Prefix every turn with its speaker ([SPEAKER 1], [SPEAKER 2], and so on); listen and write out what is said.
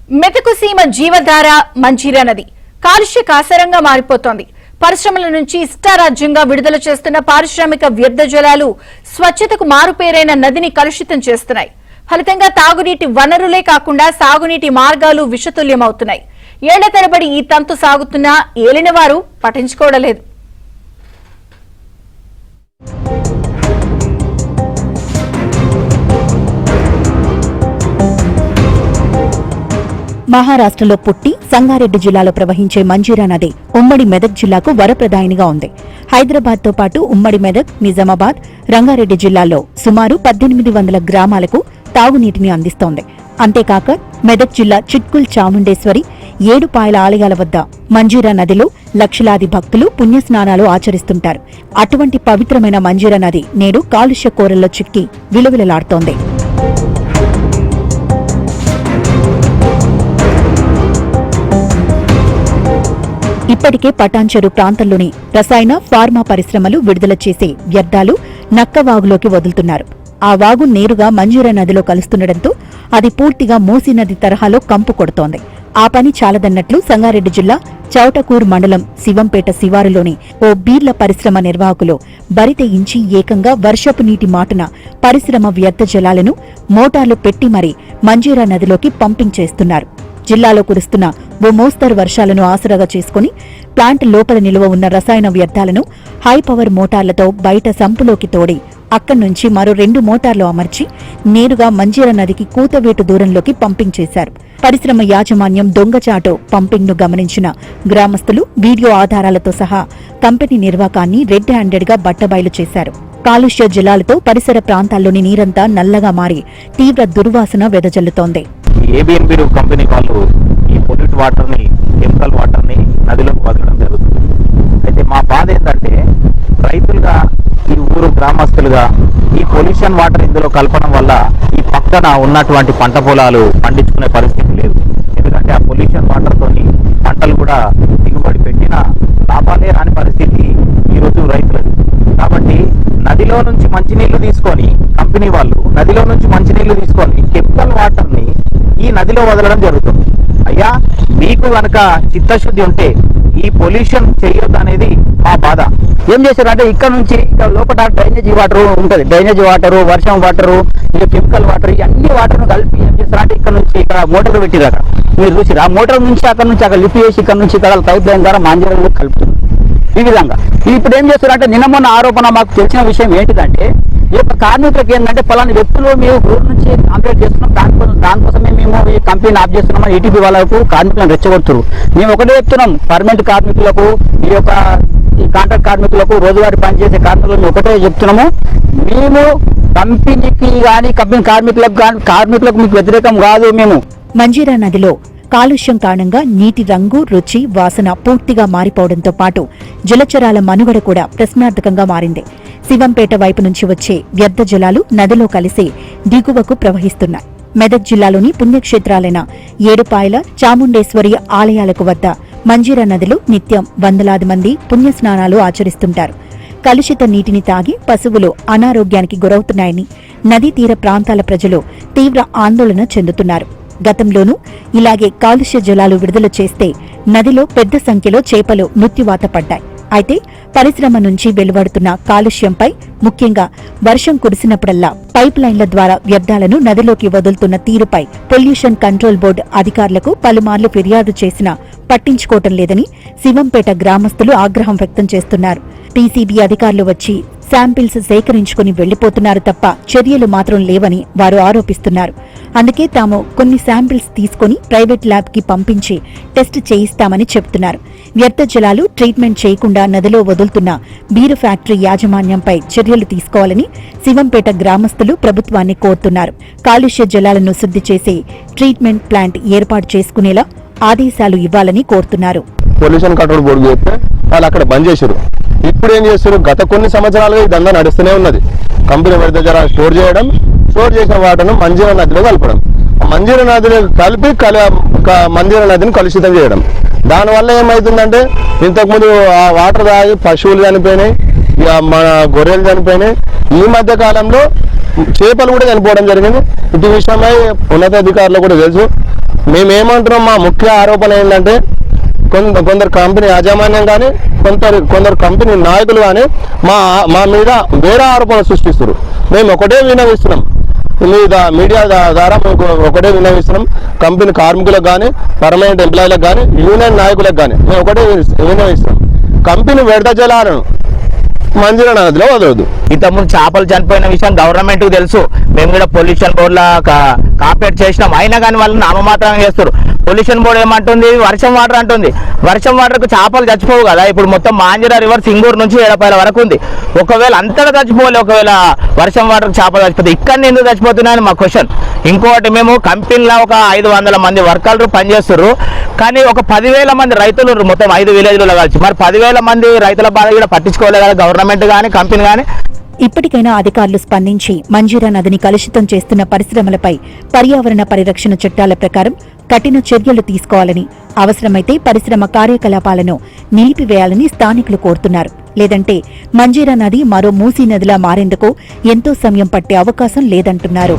[SPEAKER 1] మెతకు సీమ జీవధార మంజీరా నది కాలుష్య కాసరంగా మారిపోతోంది. పరిశ్రమల నుంచి ఇష్టారాజ్యంగా విడుదల చేస్తున్న పారిశ్రామిక వ్యర్థ జలాలు స్వచ్ఛతకు మారుపేరైన నదిని కలుషితం చేస్తున్నాయి. ఫలితంగా తాగునీటి వనరులే కాకుండా సాగునీటి మార్గాలు విషతుల్యమవుతున్నాయి. ఏళ్ల తరబడి ఈ తంతు సాగుతున్నా ఏలినవారు పట్టించుకోవడం లేదు.
[SPEAKER 2] మహారాష్ట్రలో పుట్టి సంగారెడ్డి జిల్లాలో ప్రవహించే మంజీరా నది ఉమ్మడి మెదక్ జిల్లాకు వరప్రదాయినిగా ఉంది. హైదరాబాద్ తో పాటు ఉమ్మడి మెదక్, నిజామాబాద్, రంగారెడ్డి జిల్లాల్లో సుమారు 1800 గ్రామాలకు తాగునీటిని అందిస్తోంది. అంతేకాక మెదక్ జిల్లా చిట్కుల్ చాముండేశ్వరి, ఏడుపాయల ఆలయాల వద్ద మంజీరా నదిలో లక్షలాది భక్తులు పుణ్యస్నానాలు ఆచరిస్తుంటారు. అటువంటి పవిత్రమైన మంజీరా నది నేడు కాలుష్య కోరల్లో చిక్కి విలువిలలాడుతోంది. ఇప్పటికే పటాన్చెరు ప్రాంతంలోని రసాయన, ఫార్మా పరిశ్రమలు విడుదల చేసే వ్యర్థాలు నక్కవాగులోకి వదులుతున్నారు. ఆ వాగు నేరుగా మంజీరా నదిలో కలుస్తుండటంతో అది పూర్తిగా మూసీ నది తరహాలో కంపు కొడుతోంది. ఆ పని చాలదన్నట్లు సంగారెడ్డి జిల్లా చౌటకూర్ మండలం శివంపేట శివారులోని ఓ బీర్ల పరిశ్రమ నిర్వాహకులు బరితెయించి ఏకంగా వర్షపు నీటి మాటున పరిశ్రమ వ్యర్థ జలాలను మోటార్లు పెట్టి మరీ మంజీరా నదిలోకి పంపింగ్ చేస్తున్నారు. జిల్లాలో కురుస్తున్న ఓ మోస్తరు వర్షాలను ఆసరాగా చేసుకుని ప్లాంట్ లోపల నిలువ ఉన్న రసాయన వ్యర్థాలను హై పవర్ మోటార్లతో బయట సంపులోకి తోడి అక్కడి నుంచి మరో 2 మోటార్లు అమర్చి నేరుగా మంజీరా నదికి కూతవేటు దూరంలోకి పంపింగ్ చేశారు. పరిశ్రమ యాజమాన్యం దొంగచాటు పంపింగ్ ను గమనించిన గ్రామస్తులు వీడియో ఆధారాలతో సహా కంపెనీ నిర్వాకాన్ని రెడ్ హ్యాండెడ్ గా బట్టబయలు చేశారు. కాలుష్య జలాలతో పరిసర ప్రాంతాల్లోని నీరంతా నల్లగా మారి తీవ్ర దుర్వాసన వెదజల్లుతోంది.
[SPEAKER 3] ఏబిఎన్బి కంపెనీ వాళ్ళు ఈ పొల్యూట్ వాటర్ ని, కెమికల్ వాటర్ ని నదిలోకి వదలడం జరుగుతుంది. అయితే మా బాధ ఏంటంటే రైతులుగా, ఈ ఊరు గ్రామస్తులుగా ఈ పొల్యూషన్ వాటర్ ఇందులో కలపడం వల్ల ఈ పక్కన ఉన్నటువంటి పంట పొలాలు పండించుకునే పరిస్థితి లేదు. ఎందుకంటే ఆ పొల్యూషన్ వాటర్ తోని పంటలు కూడా దిగుబడి పెట్టిన లాభాలే రాని పరిస్థితి ఈరోజు రైతులది. కాబట్టి నదిలో నుంచి మంచినీళ్లు తీసుకొని, కంపెనీ వాళ్ళు నదిలో నుంచి మంచినీళ్లు తీసుకొని కెమికల్ వాటర్ ని ఈ నదిలో వదలడం జరుగుతుంది. అయ్యా, మీకు గనక చిత్తశుద్ధి ఉంటే ఈ పొల్యూషన్ చేయొద్దు అనేది మా బాధ.
[SPEAKER 4] ఏం చేశారంటే ఇక్కడ నుంచి లోపల డ్రైనేజీ వాటర్ ఉంటుంది. డ్రైనేజీ వాటర్, వర్షం వాటర్, ఇక కెమికల్ వాటర్, అన్ని వాటర్ ను కలిపి ఏం చేస్తారంటే ఇక్కడ నుంచి ఇక్కడ మోటార్ పెట్టిరట. మీరు చూసి ఆ మోటార్ నుంచి అక్కడ లిఫ్ట్ చేసి ఇక్కడ నుంచి ఇక్కడ పైప్ లైన్ ద్వారా మంజీరాలో కలుపుతుంది. ఈ విధంగా ఇప్పుడు ఏం చేస్తారంటే నిన్న మొన్న ఆరోపణ మాకు తెలిసిన విషయం ఏంటిదంటే, ఈ యొక్క కార్మికులకు ఏంటంటే పలాని వ్యక్తులు మేము ఊరు నుంచి కాంప్లీట్ చేస్తున్నాం, దానికోసమే మేము ఈ కంపెనీని ఆఫ్ చేస్తున్నామని ఈటీపీ వాళ్ళకు కార్మికులను రెచ్చగొడుతున్నారు. మేము ఒకటే చెప్తున్నాం, పర్మనెంట్ కార్మికులకు, ఈ యొక్క ఈ కాంట్రాక్ట్ కార్మికులకు, రోజువారీ పనిచేసే కార్మికులకు ఒకటే చెప్తున్నాము, మేము కంపెనీకి కానీ కంపెనీ కార్మికులకు మీకు వ్యతిరేకం కాదు. మేము
[SPEAKER 2] మంజీరా నదిలో కాలుష్యం కారణంగా నీటి రంగు, రుచి, వాసన పూర్తిగా మారిపోవడంతో పాటు జలచరాల మనుగడ కూడా ప్రశ్నార్థకంగా మారింది. శివంపేట వైపు నుంచి వచ్చే వ్యర్థ జలాలు నదిలో కలిసి దిగువకు ప్రవహిస్తున్నాయి. మెదక్ జిల్లాలోని పుణ్యక్షేత్రాలైన ఏడుపాయల, చాముండేశ్వరి ఆలయాలకు వద్ద మంజీరా నదిలో నిత్యం వందలాది మంది పుణ్యస్నానాలు ఆచరిస్తుంటారు. కలుషిత నీటిని తాగి పశువులు అనారోగ్యానికి గురవుతున్నాయని నదీ తీర ప్రాంతాల ప్రజలు తీవ్ర ఆందోళన చెందుతున్నారు. గతంలోనూ ఇలాగే కాలుష్య జలాలు విడుదల చేస్తే నదిలో పెద్ద సంఖ్యలో చేపలు మృత్యువాత పడ్డాయి. అయితే పరిశ్రమ నుంచి వెలువడుతున్న కాలుష్యంపై, ముఖ్యంగా వర్షం కురిసినప్పుడల్లా పైప్ లైన్ల ద్వారా వ్యర్థాలను నదిలోకి వదులుతున్న తీరుపై పొల్యూషన్ కంట్రోల్ బోర్డు అధికారులకు పలుమార్లు ఫిర్యాదు చేసినా పట్టించుకోవటం లేదని శివంపేట గ్రామస్తులు ఆగ్రహం వ్యక్తం చేస్తున్నారు. పీసీబీ అధికారులు వచ్చి శాంపిల్స్ సేకరించుకుని వెళ్లిపోతున్నారు తప్ప చర్యలు మాత్రం లేవని వారు ఆరోపిస్తున్నారు. అందుకే తాము కొన్ని శాంపిల్స్ తీసుకుని ప్రైవేట్ ల్యాబ్ కి పంపించి టెస్ట్ చేయిస్తామని చెబుతున్నారు. వ్యర్థ జలాలు ట్రీట్మెంట్ చేయకుండా నదిలో వదులుతున్న బీరు ఫ్యాక్టరీ యాజమాన్యంపై చర్యలు తీసుకోవాలని శివంపేట గ్రామస్తులు ప్రభుత్వాన్ని కోరుతున్నారు. కాలుష్య జలాలను శుద్ధి చేసే ట్రీట్మెంట్ ప్లాంట్ ఏర్పాటు చేసుకునేలా ఆదేశాలు ఇవ్వాలని కోరుతున్నారు.
[SPEAKER 5] పొల్యూషన్ కంట్రోల్ బోర్డు చెప్తే వాళ్ళు అక్కడ బంద్ చేశారు. ఇప్పుడు ఏం చేస్తారు, గత కొన్ని సంవత్సరాలుగా ఈ దందా నడుస్తూనే ఉన్నది. కంపెనీ వ్యర్థ జలాలు స్టోర్ చేసిన వాటర్ను మంజీరా నదిలో కలపడం, మంజీరా నదిలో కలిపి మంజీరా నదిని కలుషితం చేయడం. దానివల్ల ఏమవుతుందంటే, ఇంతకుముందు ఆ వాటర్ తాగి పశువులు చనిపోయినాయి, ఇక మన గొర్రెలు చనిపోయినాయి. ఈ మధ్య కాలంలో చేపలు కూడా చనిపోవడం జరిగింది. ఇటు విషయమై ఉన్నతాధికారులు కూడా తెలుసు. మేమేమంటున్నాం, మా ముఖ్య ఆరోపణ ఏంటంటే కొందరు కంపెనీ యాజమాన్యం కానీ కొందరు కంపెనీ నాయకులు కానీ మా మీద వేరే ఆరోపణలు సృష్టిస్తారు. మేము ఒకటే విన్నవిస్తున్నాం, మీడియా ద్వారా మేము ఒకటే విన్నవిస్తున్నాం, కంపెనీ కార్మికులకు కానీ పర్మనెంట్ ఎంప్లాయీలకు కానీ యూనియన్ నాయకులకు కానీ మేము ఒకటే విన్నవిస్తున్నాం, కంపెనీ వ్యర్థ జలాలను మంజీరా నదిలో వదలదు.
[SPEAKER 3] ఇంతకుముందు చేపలు చనిపోయిన విషయం గవర్నమెంట్ కు తెలుసు. మేము కూడా పొల్యూషన్ బోర్డులా కాపరేట్ చేసినాం, అయినా కానీ వాళ్ళు నామమాత్రంగా చేస్తారు. పొల్యూషన్ బోర్డు ఏమంటుంది, వర్షం వాటర్ అంటుంది. వర్షం వాటర్ కు చేపలు చచ్చిపోవు కదా. ఇప్పుడు మొత్తం మాంజిరా రివర్ సింగూరు నుంచి ఏడపాయల వరకు ఉంది. ఒకవేళ అంతటా చచ్చిపోలే, ఒకవేళ వర్షం వాటర్ చేపలు చచ్చిపోతే ఇక్కడ ఎందుకు చచ్చిపోతున్నాయని మా క్వశ్చన్. ఇంకోటి, మేము కంపెనీలో ఒక 500 మంది వర్కర్లు పనిచేస్తారు, కానీ ఒక 10,000 మంది రైతులు మొత్తం 5 విలేజ్లలో కలిసి. మరి 10,000 మంది రైతుల బాధ కూడా పట్టించుకోలేదు కదా గవర్నమెంట్ కానీ కంపెనీ కానీ.
[SPEAKER 2] ఇప్పటికైనా అధికారులు స్పందించి మంజీరా నదిని కలుషితం చేస్తున్న పరిశ్రమలపై పర్యావరణ పరిరక్షణ చట్టాల ప్రకారం కఠిన చర్యలు తీసుకోవాలని, అవసరమైతే పరిశ్రమ కార్యకలాపాలను నిలిపివేయాలని స్థానికులు కోరుతున్నారు. లేదంటే మంజీరా నది మరో మూసీ నదిలా మారేందుకు ఎంతో సమయం పట్టే అవకాశం లేదంటున్నారు.